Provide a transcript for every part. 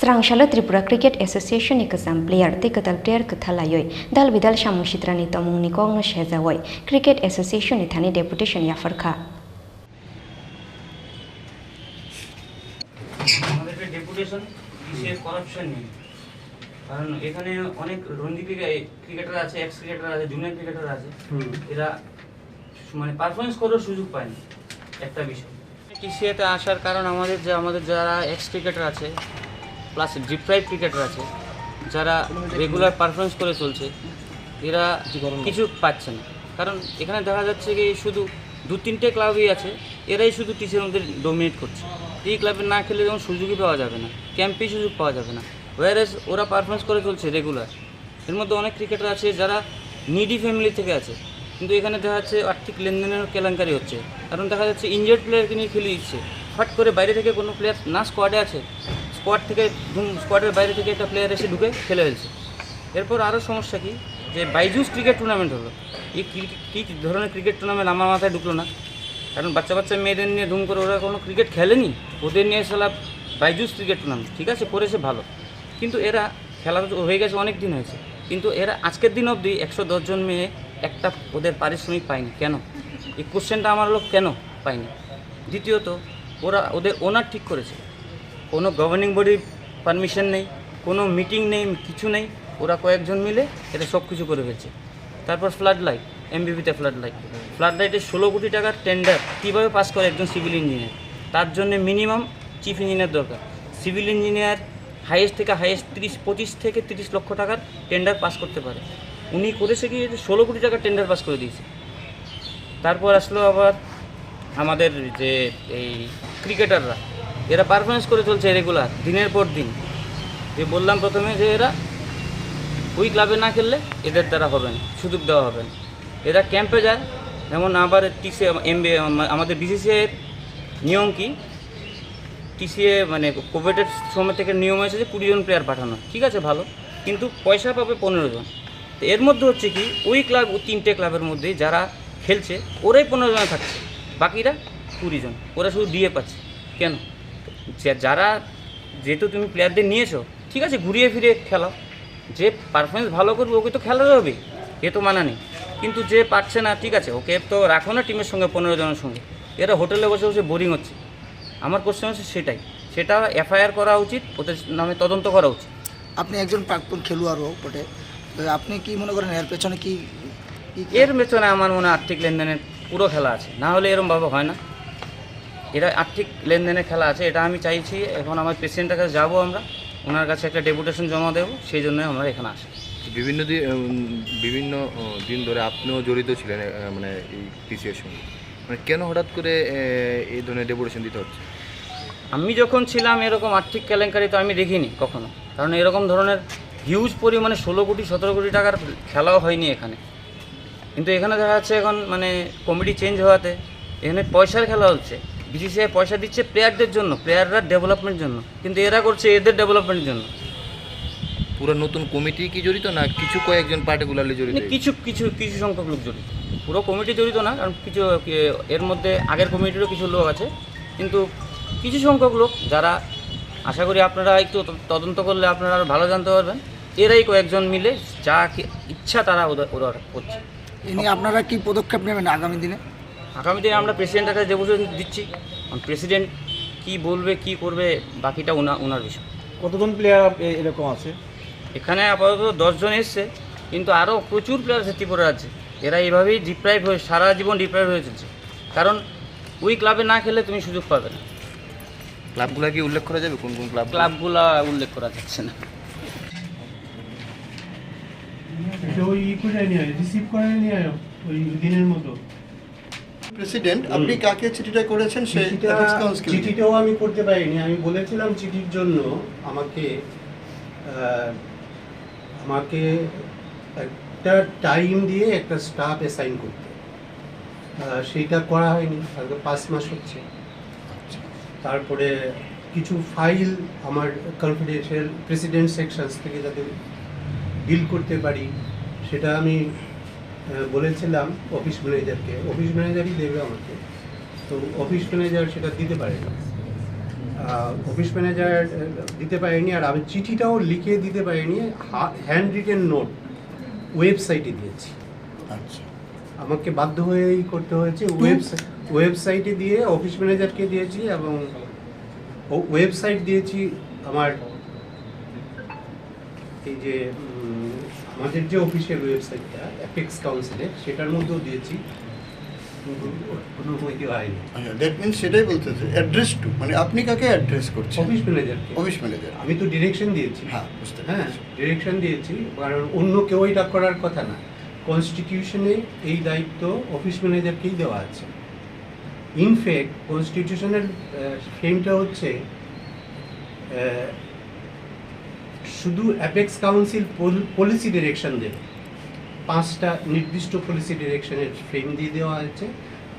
Srangshala Tripura Cricket Association ikasam player tekatal player kathalayoi Dalbidal Samung Shitrani Tomung Nikong Sejawi Cricket Association Thani Deputation Yapharkha আমাদের deputation TCA corruption নেই কারণ এখানে অনেক Ranji cricketer আছে x cricketer আছে junior cricketer আছে এরা মানে পারফরম্যান্স করার সুযোগ পায় না একটা বিষয় TCA তে আসার কারণ আমাদের যারা এক্স ক্রিকেটার আছে প্লাস ডিপ্রাইভ ক্রিকেটার আছে যারা রেগুলার পারফরম্যান্স করে চলছে এরা কিছু পাচ্ছে না কারণ এখানে দেখা যাচ্ছে কি শুধু দু তিনটে ক্লাবই আছে এরাই শুধু TCA-র মধ্যে ডোমিনেট করছে এই ক্লাবে না খেলে যেমন সুযোগই পাওয়া যাবে না ক্যাম্পেই সুযোগ পাওয়া যাবে না ওয়ারেস ওরা পারফরমেন্স করে চলছে রেগুলার এর মধ্যে অনেক ক্রিকেটার আছে যারা নিডি ফ্যামিলি থেকে আছে কিন্তু এখানে দেখা যাচ্ছে আর্থিক লেনদেনের কেলেঙ্কারি হচ্ছে কারণ দেখা যাচ্ছে ইনজার্ড প্লেয়ারকে নিয়ে খেলে দিচ্ছে হট করে বাইরে থেকে কোনো প্লেয়ার না স্কোয়াডে আছে স্কোয়াডের বাইরে থেকে একটা প্লেয়ার এসে ঢুকে খেলে ফেলছে এরপর আরও সমস্যা কি যে বাইজুস ক্রিকেট টুর্নামেন্ট হলো এই কী ধরনের ক্রিকেট টুর্নামেন্ট আমার মাথায় ঢুকলো না কারণ বাচ্চা মেয়েদের নিয়ে ধুম করে ওরা কোনো ক্রিকেট খেলেনি ওদের নিয়ে সালা বাইজুস ক্রিকেট টুর্নামেন্ট ঠিক আছে করেছে ভালো কিন্তু এরা খেলা হয়ে গেছে অনেক দিন হয়েছে কিন্তু এরা আজকের দিন অবধি 110 জন মেয়ে একটা ওদের পারিশ্রমিক পায়নি কেন এই কোশ্চেনটা আমার লোক কেন পায়নি দ্বিতীয়ত ওদের ওনার ঠিক করেছে কোনো গভর্নিং বডির পারমিশন নেই কোনো মিটিং নেই কিছু নেই ওরা কয়েকজন মিলে এটা সব কিছু করে ফেলছে তারপর ফ্লাড লাইট এমবিপিতে ফ্লাড লাইটে 16 কোটি টাকার টেন্ডার কীভাবে পাস করে একজন সিভিল ইঞ্জিনিয়ার তার জন্য মিনিমাম চিফ ইঞ্জিনিয়ার দরকার সিভিল ইঞ্জিনিয়ার হাইয়েস্ট থেকে হাইয়েস্ট 25 থেকে 30 লক্ষ টাকার টেন্ডার পাস করতে পারে উনি করেছে কি 16 কোটি টাকার টেন্ডার পাস করে দিয়েছে তারপর আসলো আবার আমাদের যে এই ক্রিকেটাররা এরা পারফরমেন্স করে চলছে রেগুলার দিনের পর দিন যে বললাম প্রথমে যে এরা ওই ক্লাবে না খেললে এদের দ্বারা হবে না সুযোগ দেওয়া হবে না এরা ক্যাম্পে যায় যেমন আবার TCA আমাদের BCCI-এর নিয়ম কি TCA মানে কোভিডের সময় থেকে নিয়ম হয়েছে যে 20 জন প্লেয়ার পাঠানো ঠিক আছে ভালো কিন্তু পয়সা পাবে 15 জন তো এর মধ্যে হচ্ছে কি ওই ক্লাব 3টে ক্লাবের মধ্যে যারা খেলছে ওরাই 15 জন থাকছে বাকিরা 20 জন ওরা শুধু দিয়ে পাচ্ছে কেন যারা যেহেতু তুমি প্লেয়ারদের নিয়েছো ঠিক আছে ঘুরিয়ে ফিরে খেলাও যে পারফরমেন্স ভালো করবে ওকে তো খেলাতে হবে এ তো মানা নেই কিন্তু যে পারছে না ঠিক আছে ওকে তো রাখো না টিমের সঙ্গে 15 জনের সঙ্গে এরা হোটেলে বসে বসে বোরিং হচ্ছে আমার কোশ্চেন হচ্ছে সেটা FIR করা উচিত ওদের নামে তদন্ত করা উচিত আপনি একজন প্রাক্তন খেলোয়াড়ও বটে আপনি কি মনে করেন এর পেছনে এর পেছনে আমার মনে আর্থিক লেনদেনের পুরো খেলা আছে না হলে এরকমভাবে হয় না এরা আর্থিক লেনদেনের খেলা আছে এটা আমি চাইছি এখন আমার প্রেসিডেন্টের কাছে যাবো আমরা ওনার কাছে একটা ডেপুটেশন জমা দেবো সেই জন্য আমরা এখানে আসি বিভিন্ন দিন ধরে আপনিও জড়িত ছিলেন মানে এই TCA-র সঙ্গে মানে কেন হঠাৎ করে এই ধরনের ডেপুটেশন দিতে হচ্ছে আমি যখন ছিলাম এরকম আর্থিক কেলেঙ্কারি তো আমি দেখিনি কখনো কারণ এরকম ধরনের হিউজ পরিমাণে 16 কোটি 17 কোটি টাকার খেলাও হয়নি এখানে কিন্তু এখানে দেখা যাচ্ছে এখন মানে কমিটি চেঞ্জ হওয়াতে এখানে পয়সার খেলা হচ্ছে BCCI পয়সা দিচ্ছে প্লেয়ারদের জন্য প্লেয়াররা ডেভেলপমেন্টের জন্য কিন্তু এরা করছে এদের ডেভেলপমেন্টের জন্য পুরো নতুন কমিটি কি জড়িত না কিছু কয়েকজন পার্টিকুলারলি জড়িত কিছু সংখ্যক লোক জড়িত পুরো কমিটি জড়িত না কারণ কিছু এর মধ্যে আগের কমিটিরও কিছু লোক আছে কিন্তু কিছু সংখ্যক লোক যারা আশা করি আপনারা একটু তদন্ত করলে আপনারা আরও ভালো জানতে পারবেন এরাই কয়েকজন মিলে যা ইচ্ছা তারা ওরা করছে এ নিয়ে আপনারা কি পদক্ষেপ নেবেন আগামী দিনে আমরা প্রেসিডেন্টের কাছে ডেপুটেশন দিচ্ছি প্রেসিডেন্ট কি বলবে কি করবে বাকিটা ওনার বিষয় কতজন প্লেয়ার এরকম আছে এখানে আপাতত 10 জন এসছে কিন্তু আরও প্রচুর প্লেয়ার আছে ত্রিপুরা রাজ্যে এরা এইভাবেই ডিপ্রাইভ হয়ে সারা জীবন ডিপ্রাইভ হয়ে চলছে কারণ ওই ক্লাবে না খেলে তুমি সুযোগ পাবে না ক্লাবগুলো কি উল্লেখ করা যাবে কোন ক্লাবগুলো উল্লেখ করা যাচ্ছে না প্রেসিডেন্ট আপনি কাকে চিঠিটা করেছেন চিঠিটাও আমি করতে পারিনি আমি বলেছিলাম চিঠির জন্য আমাকে একটা টাইম দিয়ে একটা স্টাফ অ্যাসাইন করতে সেইটা করা হয়নি আজকে 5 মাস হচ্ছে তারপরে কিছু ফাইল আমার কনফিডেন্সিয়াল প্রেসিডেন্ট সেকশনস থেকে যাতে ডিল করতে পারি সেটা আমি বলেছিলাম অফিস ম্যানেজারই দেবে আমাকে তো অফিস ম্যানেজার সেটা দিতে পারে না অফিস ম্যানেজার দিতে পারেনি, আর আমি চিঠিটাও লিখে দিতে পারিনি, হ্যান্ড রিটেন নোট ওয়েবসাইটে দিয়েছি। আচ্ছা, আমাকে বাধ্য হয়েই করতে হয়েছে, ওয়েবসাইটে দিয়ে অফিস ম্যানেজারকে দিয়েছি, এবং ওয়েবসাইট দিয়েছি আমার এই যে আমাদের যে অফিসিয়াল ওয়েবসাইটটা অ্যাপেক্স কাউন্সিলের, সেটার মধ্যেও দিয়েছি, কিন্তু কোনো কেউ হয়নি। আচ্ছা, দ্যাট মিনস সেটাই বলতেছে অ্যাড্রেস টু, মানে আপনি কাকে অ্যাড্রেস করছেন? অফিস ম্যানেজারকে। Office manager. আমি তো ডিরেকশন দিয়েছি। হ্যাঁ, বুঝতে হ্যাঁ, পেরেছি। ডিরেকশন দিয়েছি, কারণ অন্য কেউ এটা করার কথা না। কনস্টিটিউশনে এই দায়িত্ব অফিস ম্যানেজারকেই দেওয়া আছে। ইনফ্যাক্ট কনস্টিটিউশনের ফ্রেমটা হচ্ছে শুধু অ্যাপেক্স কাউন্সিল পলিসি ডিরেকশন দেবে, 5টা নির্দিষ্ট পলিসি ডিরেকশনের ফ্রেম দিয়ে দেওয়া হয়েছে।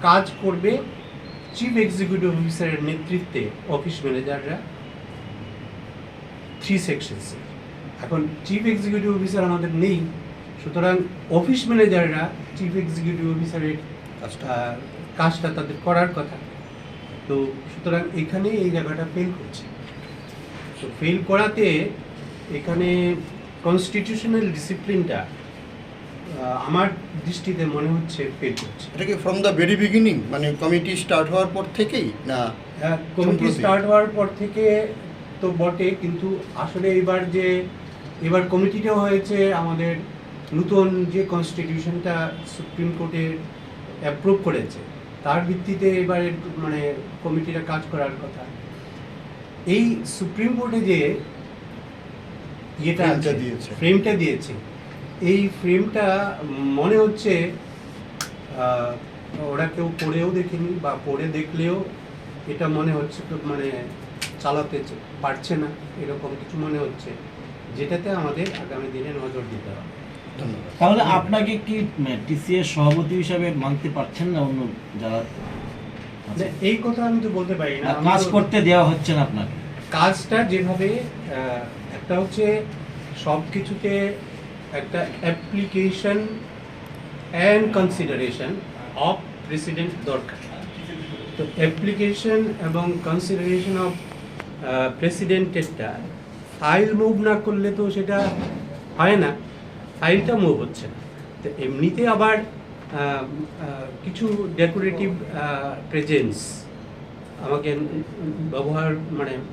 কাজ করবে চিফ এক্সিকিউটিভ অফিসারের নেতৃত্বে অফিস ম্যানেজাররা 3 সেকশনসে। এখন চিফ এক্সিকিউটিভ অফিসার আমাদের নেই, সুতরাং অফিস ম্যানেজাররা চিফ এক্সিকিউটিভ অফিসারের কাজটা তাদের করার কথা। তো সুতরাং এখানে এই জায়গাটা ফেল করছে। তো ফেল করাতে এখানে কনস্টিটিউশনাল ডিসিপ্লিনটা আমার দৃষ্টিতে মনে হচ্ছে ফেল করছে। এটা কি ফ্রম দ্য ভেরি বিগিনিং, মানে কমিটি স্টার্ট হওয়ার পর থেকেই না? কমিটি স্টার্ট হওয়ার পর থেকে তো বটে, কিন্তু আসলে এবার কমিটিটাও হয়েছে আমাদের নতুন যে কনস্টিটিউশনটা সুপ্রিম কোর্টে অ্যাপ্রুভ করেছে, তার ভিত্তিতে এবারে মানে কমিটিটা কাজ করার কথা। এই সুপ্রিম কোর্টে যে ফ্রেমটা দিয়েছে, এই ফ্রেমটা মনে হচ্ছে ওরা কেউ পড়েও দেখেনি, বা পড়ে দেখলেও এটা মনে হচ্ছে তো মানে চালাতে পারছে না, এরকম কিছু মনে হচ্ছে, যেটাতে আমাদের আগামী দিনে নজর দিতে হবে। ধন্যবাদ। তাহলে আপনাকে কি টিসিএ সভাপতি হিসাবে মানতে পারছেন না অন্য যারা? এই কথা আমি তো বলতে পারি না। কাজ করতে দেওয়া হচ্ছে না আপনাকে? কাজটা যেভাবে একটা হচ্ছে সব কিছুতে একটা application and consideration of president দরকার। তো অ্যাপ্লিকেশন এবং কনসিডারেশন অফ প্রেসিডেন্টেরটা ফাইল মুভ না করলে তো সেটা হয় না, ফাইলটা মুভ হচ্ছে না। তো এমনিতে আবার কিছু ডেকোরেটিভ প্রেজেন্স আমাকে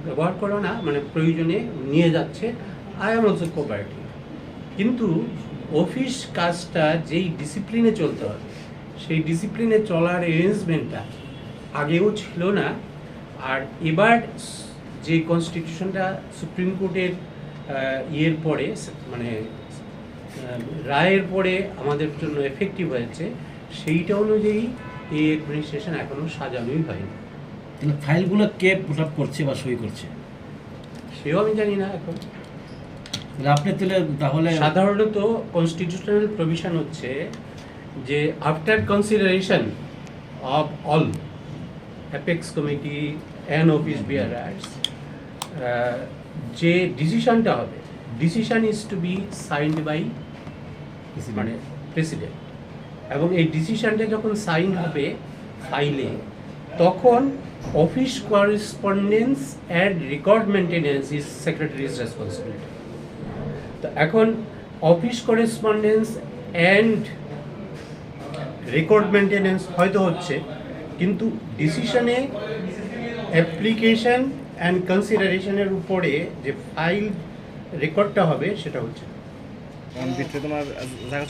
ব্যবহার করা না, মানে প্রয়োজনে নিয়ে যাচ্ছে। আই এম অলসো কোঅপারেটিভ, কিন্তু অফিস কাজটা যেই ডিসিপ্লিনে চলতে হবে, সেই ডিসিপ্লিনে চলার অ্যারেঞ্জমেন্টটা আগেও ছিল না। আর এবার যে কনস্টিটিউশনটা সুপ্রিম কোর্টের ইয়ের পরে মানে রায়ের পরে আমাদের জন্য এফেক্টিভ হয়েছে, সেইটা অনুযায়ী এই অ্যাডমিনিস্ট্রেশন এখনো সাজানোই হয়নি। তাহলে ফাইলগুলো কে পুট আপ করছে বা সই করছে সেও আমি জানি না এখন। আপনি তাহলে সাধারণত কনস্টিটিউশনাল প্রভিশন হচ্ছে যে after consideration of all apex committee and office bearers, যে ডিসিশনটা হবে, decision is to be signed by মানে প্রেসিডেন্ট, এবং এই ডিসিশনটা যখন সাইন হবে ফাইলে, তখন office correspondence and record maintenance is secretary's responsibility. তো এখন office correspondence and record maintenance হয়তো হচ্ছে, কিন্তু ডিসিশনে অ্যাপ্লিকেশন অ্যান্ড কনসিডারেশনের উপরে যে ফাইল রেকর্ডটা হবে সেটা হচ্ছে তোমার জায়গা